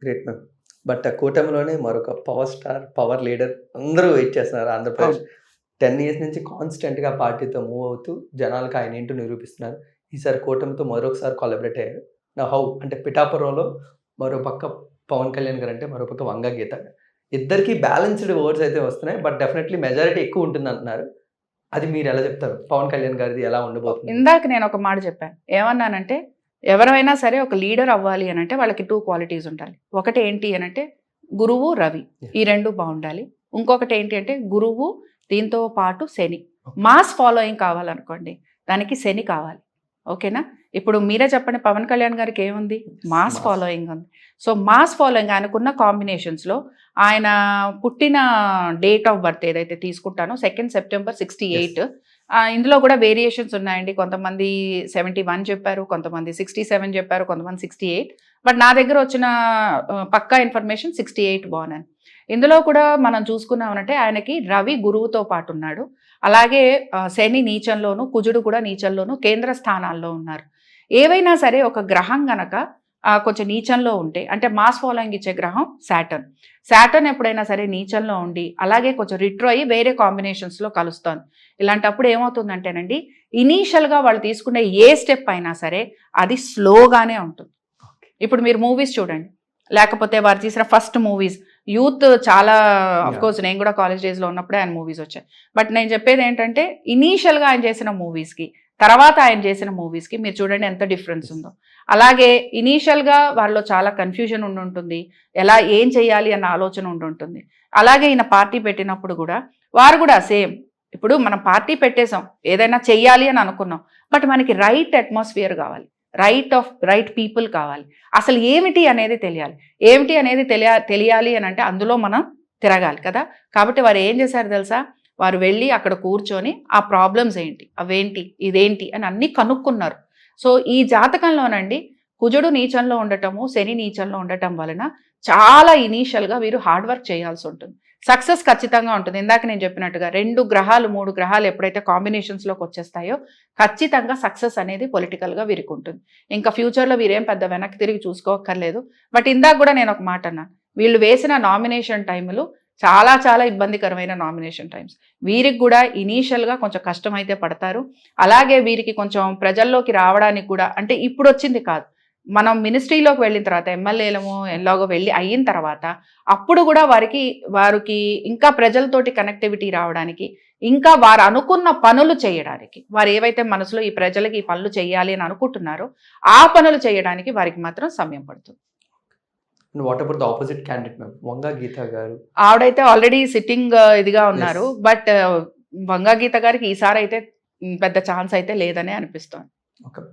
Great ma'am. But ఆ కూటమిలోనే మరొక power star, power leader అందరూ వెయిట్ చేస్తున్నారు ఆంధ్రప్రదేశ్. అవును. 10 ఇయర్స్ నుంచి కాన్స్టెంట్‌గా పార్టీతో మూవ్ అవుతూ జనాలకి ఆయన ఏంటో నిరూపిస్తున్నారు. ఈసారి కూటమితో మరొకసారి కొలాబరేట్ అయ్యారు. హౌ అంటే పిఠాపురంలో మరో పక్క పవన్ కళ్యాణ్ గారు అంటే మరో పక్క వంగ గీత గారు. ఇద్దరికీ బ్యాలెన్స్‌డ్ ఓట్స్ అయితే వస్తున్నాయి. బట్ డెఫినెట్‌లీ మెజారిటీ ఎక్కువ ఉంటుందంటున్నారు. అది మీరు ఎలా చెప్తారు? పవన్ కళ్యాణ్ గారిది ఎలా ఉండబోతుంది? ఇందాక నేను ఒక మాట చెప్పాను. ఏమన్నానంటే ఎవరైనా సరే ఒక లీడర్ అవ్వాలి అని అంటే వాళ్ళకి 2 క్వాలిటీస్ ఉండాలి. ఒకటి ఏంటి అని అంటే గురువు, రవి ఈ 2 బాగుండాలి. ఇంకొకటి ఏంటి అంటే గురువు దీంతో పాటు శని. మాస్ ఫాలోయింగ్ కావాలనుకోండి దానికి శని కావాలి. ఓకేనా? ఇప్పుడు మీరే చెప్పండి పవన్ కళ్యాణ్ గారికి ఏముంది? మాస్ ఫాలోయింగ్ ఉంది. సో మాస్ ఫాలోయింగ్ ఆయనకున్న కాంబినేషన్స్‌లో ఆయన పుట్టిన డేట్ ఆఫ్ బర్త్ ఏదైతే తీసుకుంటానో 2 సెప్టెంబర్ 68. ఇందులో కూడా వేరియేషన్స్ ఉన్నాయండి. కొంతమంది 71 చెప్పారు, కొంతమంది 67 చెప్పారు, కొంతమంది 68. బట్ నా దగ్గర వచ్చిన పక్కా ఇన్ఫర్మేషన్ 68 బోర్న్ అని. ఇందులో కూడా మనం చూసుకున్నామనంటే ఆయనకి రవి గురువుతో పాటు ఉన్నాడు. అలాగే శని నీచంలోను, కుజుడు కూడా నీచంలోను, కేంద్ర స్థానాల్లో ఉన్నారు. ఏవైనా సరే ఒక గ్రహం గనక కొంచెం నీచంలో ఉంటే అంటే మాస్ ఫాలోయింగ్ ఇచ్చే గ్రహం సాటర్న్. సాటర్న్ ఎప్పుడైనా సరే నీచంలో ఉండి అలాగే కొంచెం రిట్రో అయ్యి వేరే కాంబినేషన్స్లో కలుస్తాను. ఇలాంటప్పుడు ఏమవుతుందంటేనండి ఇనీషియల్గా వాళ్ళు తీసుకునే ఏ స్టెప్ అయినా సరే అది స్లోగానే ఉంటుంది. ఇప్పుడు మీరు మూవీస్ చూడండి, లేకపోతే వారు తీసిన ఫస్ట్ మూవీస్ యూత్ చాలా అఫ్కోర్స్ నేను కూడా కాలేజ్ డేస్లో ఉన్నప్పుడే ఆయన మూవీస్ వచ్చాయి. బట్ నేను చెప్పేది ఏంటంటే ఇనీషియల్గా ఆయన చేసిన మూవీస్కి తర్వాత ఆయన చేసిన మూవీస్కి మీరు చూడండి ఎంత డిఫరెన్స్ ఉందో. అలాగే ఇనీషియల్గా వాళ్ళలో చాలా కన్ఫ్యూజన్ ఉండుంటుంది, ఎలా ఏం చేయాలి అన్న ఆలోచన ఉండుంటుంది. అలాగే ఈయన పార్టీ పెట్టినప్పుడు కూడా వారు కూడా సేమ్. ఇప్పుడు మనం పార్టీ పెట్టేసాం, ఏదైనా చెయ్యాలి అని అనుకున్నాం, బట్ మనకి రైట్ అట్మాస్ఫియర్ కావాలి, రైట్ పీపుల్ కావాలి. అసలు ఏమిటి అనేది తెలియాలి. ఏమిటి అనేది తెలియాలి అని అంటే అందులో మనం తిరగాలి కదా. కాబట్టి వారు ఏం చేశారు తెలుసా, వారు వెళ్ళి అక్కడ కూర్చొని ఆ ప్రాబ్లమ్స్ ఏంటి, అవేంటి, ఇదేంటి అని అన్నీ కనుక్కున్నారు. సో ఈ జాతకంలోనండి కుజుడు నీచంలో ఉండటము, శని నీచంలో ఉండటం వలన చాలా ఇనీషియల్గా వీరు హార్డ్ వర్క్ చేయాల్సి ఉంటుంది. సక్సెస్ ఖచ్చితంగా ఉంటుంది. ఇందాక నేను చెప్పినట్టుగా 2 గ్రహాలు 3 గ్రహాలు ఎప్పుడైతే కాంబినేషన్స్లోకి వచ్చేస్తాయో ఖచ్చితంగా సక్సెస్ అనేది పొలిటికల్గా వీరికి ఉంటుంది. ఇంకా ఫ్యూచర్లో వీరేం పెద్ద వెనక్కి తిరిగి చూసుకోక్కర్లేదు. బట్ ఇందాక కూడా నేను ఒక మాట అన్నాను, వీళ్ళు వేసిన నామినేషన్ టైములు చాలా చాలా ఇబ్బందికరమైన నామినేషన్ టైమ్స్. వీరికి కూడా ఇనీషియల్గా కొంచెం కష్టం అయితే పడతారు. అలాగే వీరికి కొంచెం ప్రజల్లోకి రావడానికి కూడా అంటే ఇప్పుడు వచ్చింది కాదు, మనం మినిస్ట్రీలోకి వెళ్ళిన తర్వాత ఎమ్మెల్యేలము ఎలాగో వెళ్ళి అయిన తర్వాత అప్పుడు కూడా వారికి ఇంకా ప్రజలతోటి కనెక్టివిటీ రావడానికి, ఇంకా వారు అనుకున్న పనులు చేయడానికి, వారు ఏవైతే మనసులో ఈ ప్రజలకి ఈ పనులు చేయాలి అని అనుకుంటున్నారో ఆ పనులు చేయడానికి వారికి మాత్రం సమయం పడుతుంది. What about the opposite candidate ma'am, Vanga Geetha గారు? ఆవిడైతే ఆల్రెడీ సిట్టింగ్ ఇదిగా ఉన్నారు. బట్ వంగ గీత గారికి ఈసారి అయితే పెద్ద ఛాన్స్ అయితే లేదనే అనిపిస్తోంది. ఓకే.